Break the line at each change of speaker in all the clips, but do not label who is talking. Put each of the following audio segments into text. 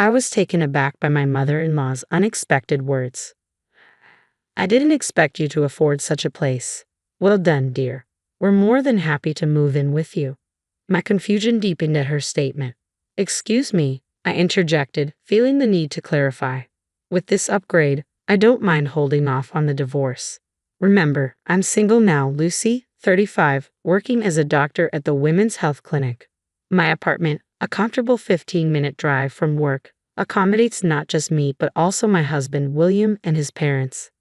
I was taken aback by my mother-in-law's unexpected words. "I didn't expect you to afford such a place." "Well done, dear. We're more than happy to move in with you." My confusion deepened at her statement. "Excuse me," I interjected, feeling the need to clarify. "With this upgrade, I don't mind holding off on the divorce. Remember, I'm single now, Lucy, 35, working as a doctor at the Women's Health Clinic. My apartment, a comfortable 15-minute drive from work, accommodates not just me but also my husband William and his parents.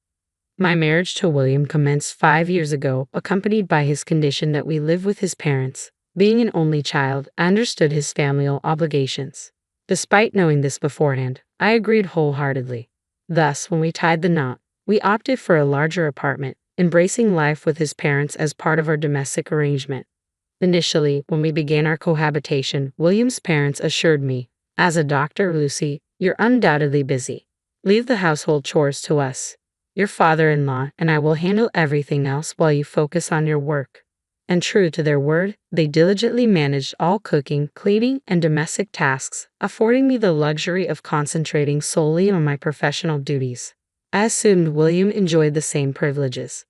My marriage to William commenced 5 years ago, accompanied by his condition that we live with his parents. Being an only child, I understood his familial obligations. Despite knowing this beforehand, I agreed wholeheartedly. Thus, when we tied the knot, we opted for a larger apartment, embracing life with his parents as part of our domestic arrangement. Initially, when we began our cohabitation, William's parents assured me, "As a doctor, Lucy, you're undoubtedly busy. Leave the household chores to us. Your father-in-law and I will handle everything else while you focus on your work." And true to their word, they diligently managed all cooking, cleaning, and domestic tasks, affording me the luxury of concentrating solely on my professional duties. I assumed William enjoyed the same privileges.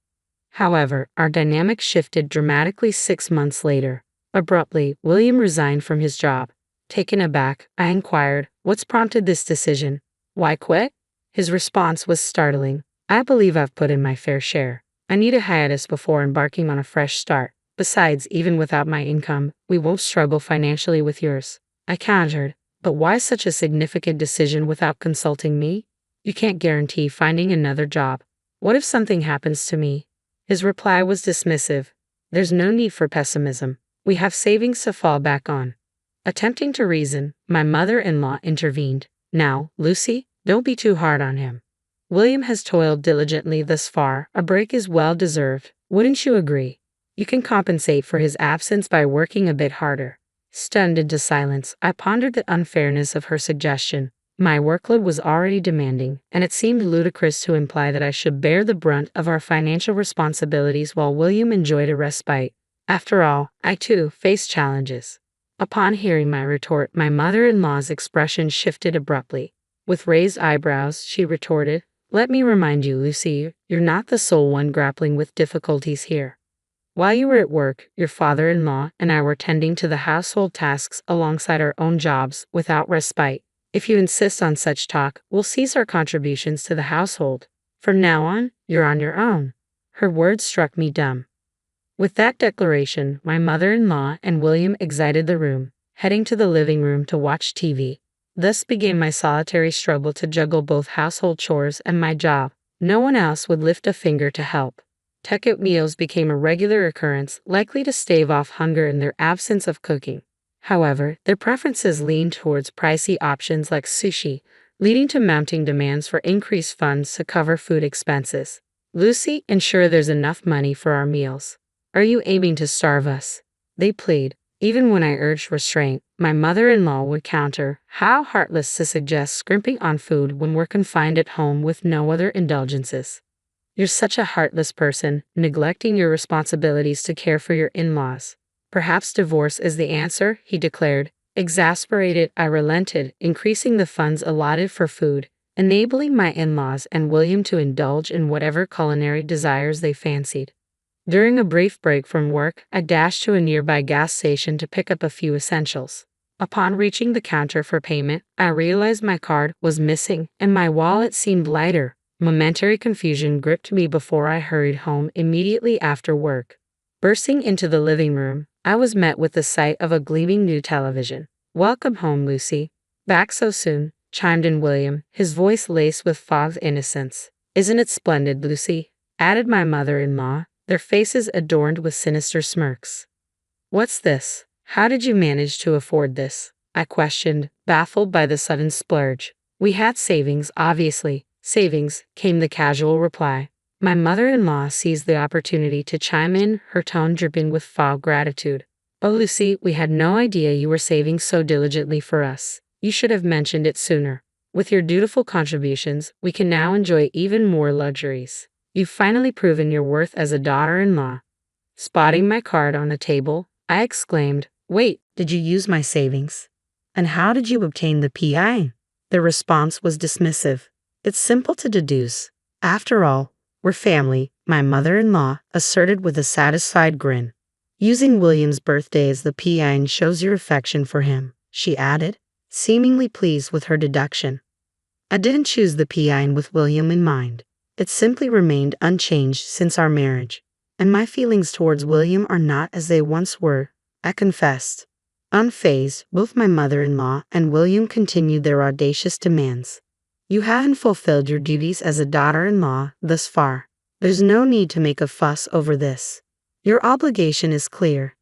However, our dynamic shifted dramatically 6 months later. Abruptly, William resigned from his job. Taken aback, I inquired, "What's prompted this decision? Why quit?" His response was startling. "I believe I've put in my fair share. I need a hiatus before embarking on a fresh start. Besides, even without my income, we won't struggle financially with yours." I countered, "But why such a significant decision without consulting me? You can't guarantee finding another job. What if something happens to me?" His reply was dismissive. "There's no need for pessimism. We have savings to fall back on." Attempting to reason, my mother-in-law intervened. "Now, Lucy, don't be too hard on him. William has toiled diligently thus far. A break is well deserved. Wouldn't you agree? You can compensate for his absence by working a bit harder." Stunned into silence, I pondered the unfairness of her suggestion. My workload was already demanding, and it seemed ludicrous to imply that I should bear the brunt of our financial responsibilities while William enjoyed a respite. After all, I too faced challenges. Upon hearing my retort, my mother-in-law's expression shifted abruptly. With raised eyebrows, she retorted, "Let me remind you, Lucy, you're not the sole one grappling with difficulties here. While you were at work, your father-in-law and I were tending to the household tasks alongside our own jobs without respite. If you insist on such talk, we'll cease our contributions to the household. From now on, you're on your own." Her words struck me dumb. With that declaration, my mother-in-law and William exited the room, heading to the living room to watch TV. Thus began my solitary struggle to juggle both household chores and my job. No one else would lift a finger to help. Takeout meals became a regular occurrence, likely to stave off hunger in their absence of cooking. However, their preferences leaned towards pricey options like sushi, leading to mounting demands for increased funds to cover food expenses. "Lucy, ensure there's enough money for our meals. Are you aiming to starve us?" they plead. Even when I urged restraint, my mother-in-law would counter, "How heartless to suggest scrimping on food when we're confined at home with no other indulgences. You're such a heartless person, neglecting your responsibilities to care for your in-laws. Perhaps divorce is the answer," he declared. Exasperated, I relented, increasing the funds allotted for food, enabling my in-laws and William to indulge in whatever culinary desires they fancied. During a brief break from work, I dashed to a nearby gas station to pick up a few essentials. Upon reaching the counter for payment, I realized my card was missing and my wallet seemed lighter. Momentary confusion gripped me before I hurried home immediately after work. Bursting into the living room, I was met with the sight of a gleaming new television. "Welcome home, Lucy." "Back so soon," chimed in William, his voice laced with fond innocence. "Isn't it splendid, Lucy?" added my mother-in-law, their faces adorned with sinister smirks. "What's this? How did you manage to afford this?" I questioned, baffled by the sudden splurge. "We had savings, obviously." "Savings," came the casual reply. My mother-in-law seized the opportunity to chime in, her tone dripping with fond gratitude. "Oh, Lucy, we had no idea you were saving so diligently for us. You should have mentioned it sooner. With your dutiful contributions, we can now enjoy even more luxuries. You've finally proven your worth as a daughter-in-law." Spotting my card on the table, I exclaimed, "Wait, did you use my savings? And how did you obtain the PI?" Their response was dismissive. It's simple to deduce. After all, we're family, my mother-in-law asserted with a satisfied grin. Using William's birthday as the PIN shows your affection for him, she added, seemingly pleased with her deduction. I didn't choose the PIN with William in mind. It simply remained unchanged since our marriage. And my feelings towards William are not as they once were, I confessed. Unfazed, both my mother-in-law and William continued their audacious demands. You haven't fulfilled your duties as a daughter-in-law thus far. There's no need to make a fuss over this. Your obligation is clear.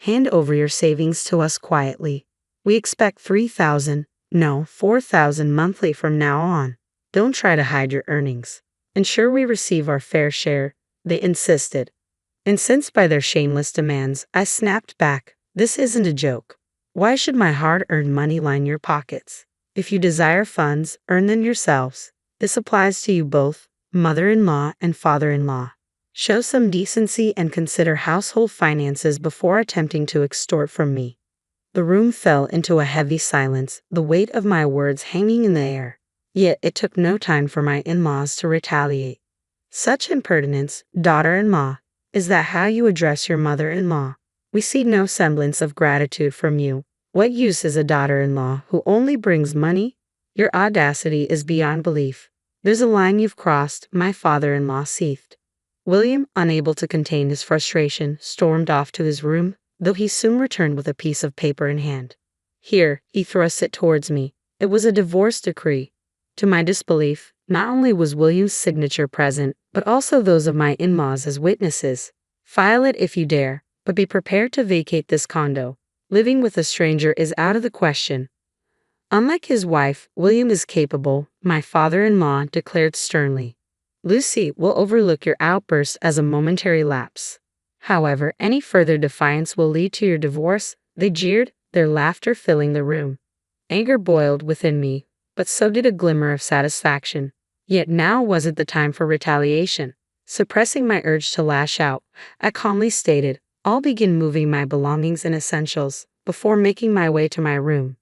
Hand over your savings to us quietly. We expect $3,000, no, $4,000 monthly from now on. Don't try to hide your earnings. Ensure we receive our fair share, they insisted. Incensed by their shameless demands, I snapped back. This isn't a joke. Why should my hard-earned money line your pockets? If you desire funds, earn them yourselves. This applies to you both, mother-in-law and father-in-law. Show some decency and consider household finances before attempting to extort from me. The room fell into a heavy silence, the weight of my words hanging in the air. Yet it took no time for my in-laws to retaliate. Such impertinence, daughter-in-law. Is that how you address your mother-in-law? We see no semblance of gratitude from you. What use is a daughter-in-law who only brings money? Your audacity is beyond belief. There's a line you've crossed, my father-in-law seethed. William, unable to contain his frustration, stormed off to his room, though he soon returned with a piece of paper in hand. Here, he thrust it towards me. It was a divorce decree. To my disbelief, not only was William's signature present, but also those of my in-laws as witnesses. File it if you dare, but be prepared to vacate this condo. Living with a stranger is out of the question. Unlike his wife, William is capable, my father-in-law declared sternly. Lucy will overlook your outburst as a momentary lapse. However, any further defiance will lead to your divorce, they jeered, their laughter filling the room. Anger boiled within me, but so did a glimmer of satisfaction. Yet now wasn't the time for retaliation. Suppressing my urge to lash out, I calmly stated, I'll begin moving my belongings and essentials before making my way to my room.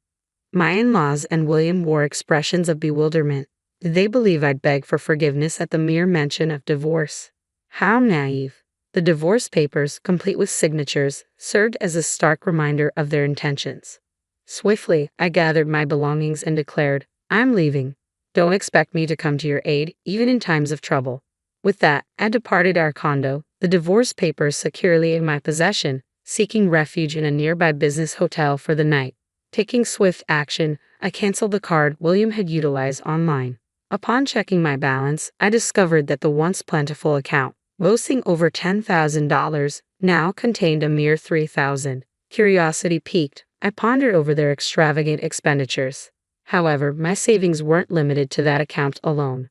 My in-laws and William wore expressions of bewilderment. Did they believe I'd beg for forgiveness at the mere mention of divorce? How naive. The divorce papers, complete with signatures, served as a stark reminder of their intentions. Swiftly, I gathered my belongings and declared, I'm leaving. Don't expect me to come to your aid, even in times of trouble. With that, I departed our condo, the divorce papers securely in my possession, seeking refuge in a nearby business hotel for the night. Taking swift action, I canceled the card William had utilized online. Upon checking my balance, I discovered that the once plentiful account, boasting over $10,000, now contained a mere $3,000. Curiosity piqued, I pondered over their extravagant expenditures. However, my savings weren't limited to that account alone.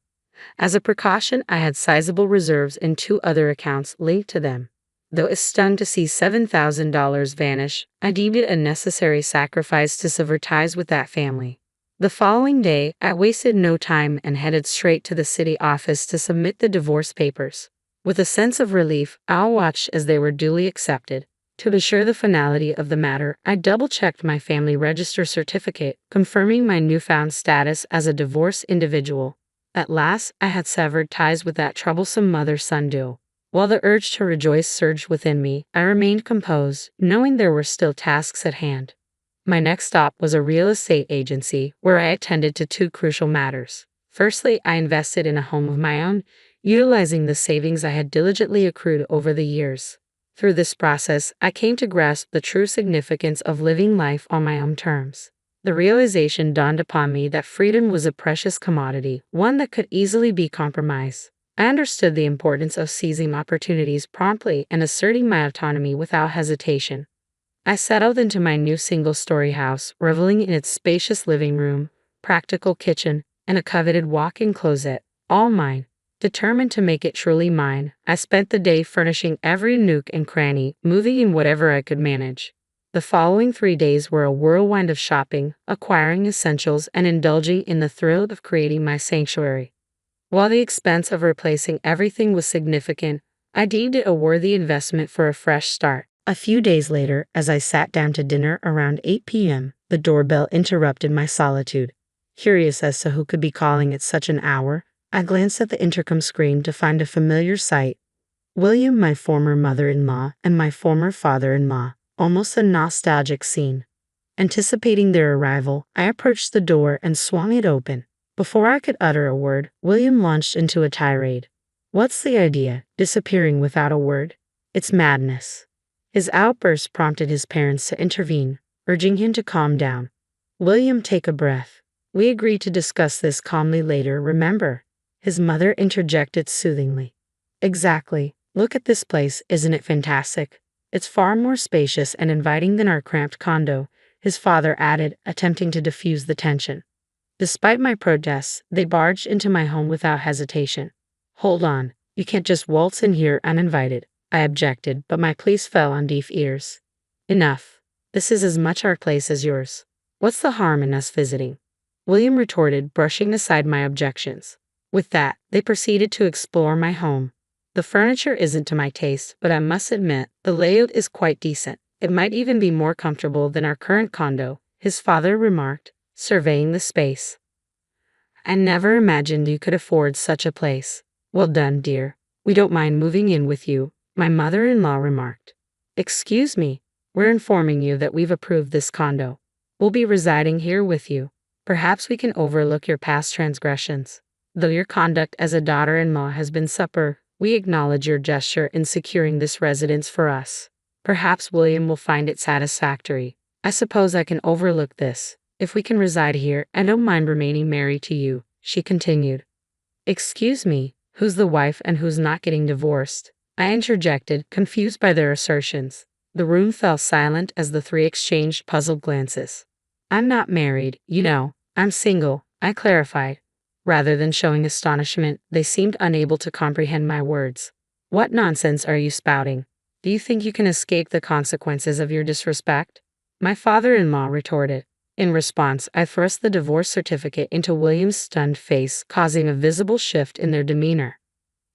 As a precaution, I had sizable reserves in 2 other accounts linked to them. Though stunned to see $7,000 vanish, I deemed it a necessary sacrifice to sever ties with that family. The following day, I wasted no time and headed straight to the city office to submit the divorce papers. With a sense of relief, I watched as they were duly accepted. To assure the finality of the matter, I double-checked my family register certificate, confirming my newfound status as a divorced individual. At last, I had severed ties with that troublesome mother-son duo. While the urge to rejoice surged within me, I remained composed, knowing there were still tasks at hand. My next stop was a real estate agency, where I attended to 2 crucial matters. Firstly, I invested in a home of my own, utilizing the savings I had diligently accrued over the years. Through this process, I came to grasp the true significance of living life on my own terms. The realization dawned upon me that freedom was a precious commodity, one that could easily be compromised. I understood the importance of seizing opportunities promptly and asserting my autonomy without hesitation. I settled into my new single-story house, reveling in its spacious living room, practical kitchen, and a coveted walk-in closet, all mine. Determined to make it truly mine, I spent the day furnishing every nook and cranny, moving in whatever I could manage. The following 3 days were a whirlwind of shopping, acquiring essentials, and indulging in the thrill of creating my sanctuary. While the expense of replacing everything was significant, I deemed it a worthy investment for a fresh start. A few days later, as I sat down to dinner around 8 p.m., the doorbell interrupted my solitude. Curious as to who could be calling at such an hour, I glanced at the intercom screen to find a familiar sight. William, my former mother-in-law, and my former father-in-law. Almost a nostalgic scene. Anticipating their arrival, I approached the door and swung it open. Before I could utter a word, William launched into a tirade. What's the idea? Disappearing without a word? It's madness. His outburst prompted his parents to intervene, urging him to calm down. William, take a breath. We agreed to discuss this calmly later, remember? His mother interjected soothingly. Exactly. Look at this place, isn't it fantastic? It's far more spacious and inviting than our cramped condo, his father added, attempting to diffuse the tension. Despite my protests, they barged into my home without hesitation. Hold on, you can't just waltz in here uninvited, I objected, but my pleas fell on deaf ears. Enough. This is as much our place as yours. What's the harm in us visiting? William retorted, brushing aside my objections. With that, they proceeded to explore my home. The furniture isn't to my taste, but I must admit, the layout is quite decent. It might even be more comfortable than our current condo, his father remarked, surveying the space. I never imagined you could afford such a place. Well done, dear. We don't mind moving in with you, my mother-in-law remarked. Excuse me, we're informing you that we've approved this condo. We'll be residing here with you. Perhaps we can overlook your past transgressions. Though your conduct as a daughter-in-law has been superb, we acknowledge your gesture in securing this residence for us. Perhaps William will find it satisfactory. I suppose I can overlook this. If we can reside here, I don't mind remaining married to you, she continued. Excuse me, who's the wife and who's not getting divorced? I interjected, confused by their assertions. The room fell silent as the three exchanged puzzled glances. I'm not married, you know. I'm single, I clarified. Rather than showing astonishment, they seemed unable to comprehend my words. What nonsense are you spouting? Do you think you can escape the consequences of your disrespect? My father-in-law retorted. In response, I thrust the divorce certificate into William's stunned face, causing a visible shift in their demeanor.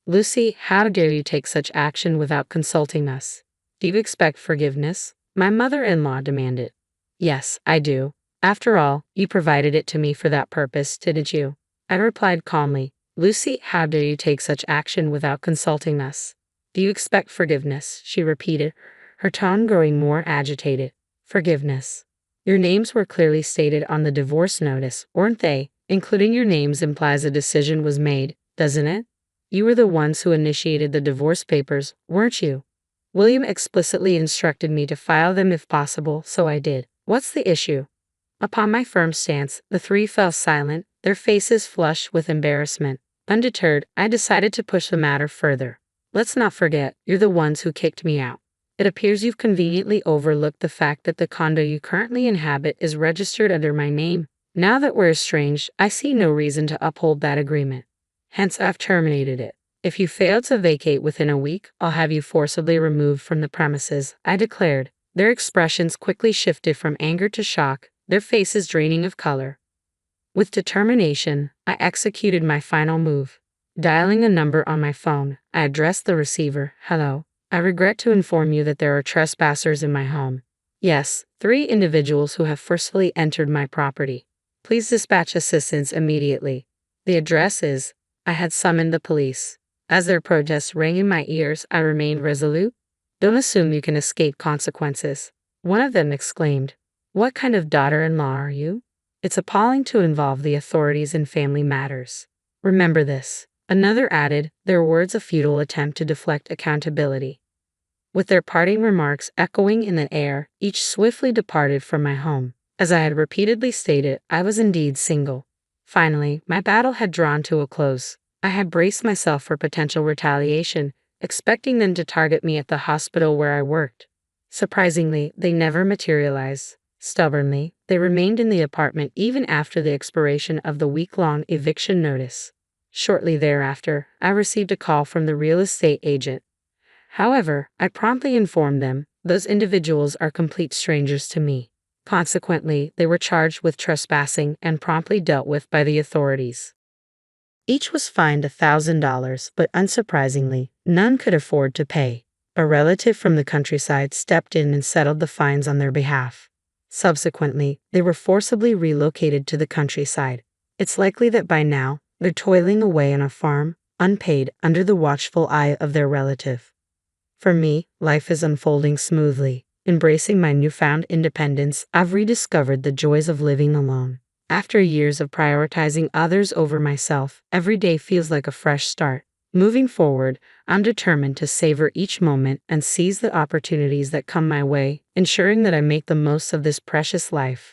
Lucy, how dare you take such action without consulting us? Do you expect forgiveness? My mother-in-law demanded. Yes, I do. After all, you provided it to me for that purpose, didn't you? I replied calmly. Lucy, how dare you take such action without consulting us? Do you expect forgiveness? She repeated, her tone growing more agitated. Forgiveness. Your names were clearly stated on the divorce notice, weren't they? Including your names implies a decision was made, doesn't it? You were the ones who initiated the divorce papers, weren't you? William explicitly instructed me to file them if possible, so I did. What's the issue? Upon my firm stance, the three fell silent, their faces flushed with embarrassment. Undeterred, I decided to push the matter further. Let's not forget, you're the ones who kicked me out. It appears you've conveniently overlooked the fact that the condo you currently inhabit is registered under my name. Now that we're estranged, I see no reason to uphold that agreement. Hence, I've terminated it. If you fail to vacate within a week, I'll have you forcibly removed from the premises, I declared. Their expressions quickly shifted from anger to shock, their faces draining of color. With determination, I executed my final move. Dialing a number on my phone, I addressed the receiver. Hello. I regret to inform you that there are trespassers in my home. Yes, 3 individuals who have forcefully entered my property. Please dispatch assistance immediately. The address is. I had summoned the police. As their protests rang in my ears, I remained resolute. Don't assume you can escape consequences. One of them exclaimed. What kind of daughter-in-law are you? It's appalling to involve the authorities in family matters. Remember this. Another added, their words a futile attempt to deflect accountability. With their parting remarks echoing in the air, each swiftly departed from my home. As I had repeatedly stated, I was indeed single. Finally, my battle had drawn to a close. I had braced myself for potential retaliation, expecting them to target me at the hospital where I worked. Surprisingly, they never materialized. Stubbornly, they remained in the apartment even after the expiration of the week-long eviction notice. Shortly thereafter, I received a call from the real estate agent. However, I promptly informed them, those individuals are complete strangers to me. Consequently, they were charged with trespassing and promptly dealt with by the authorities. Each was fined $1,000, but unsurprisingly, none could afford to pay. A relative from the countryside stepped in and settled the fines on their behalf. Subsequently, they were forcibly relocated to the countryside. It's likely that by now, they're toiling away on a farm, unpaid, under the watchful eye of their relative. For me, life is unfolding smoothly. Embracing my newfound independence, I've rediscovered the joys of living alone. After years of prioritizing others over myself, every day feels like a fresh start. Moving forward, I'm determined to savor each moment and seize the opportunities that come my way, ensuring that I make the most of this precious life.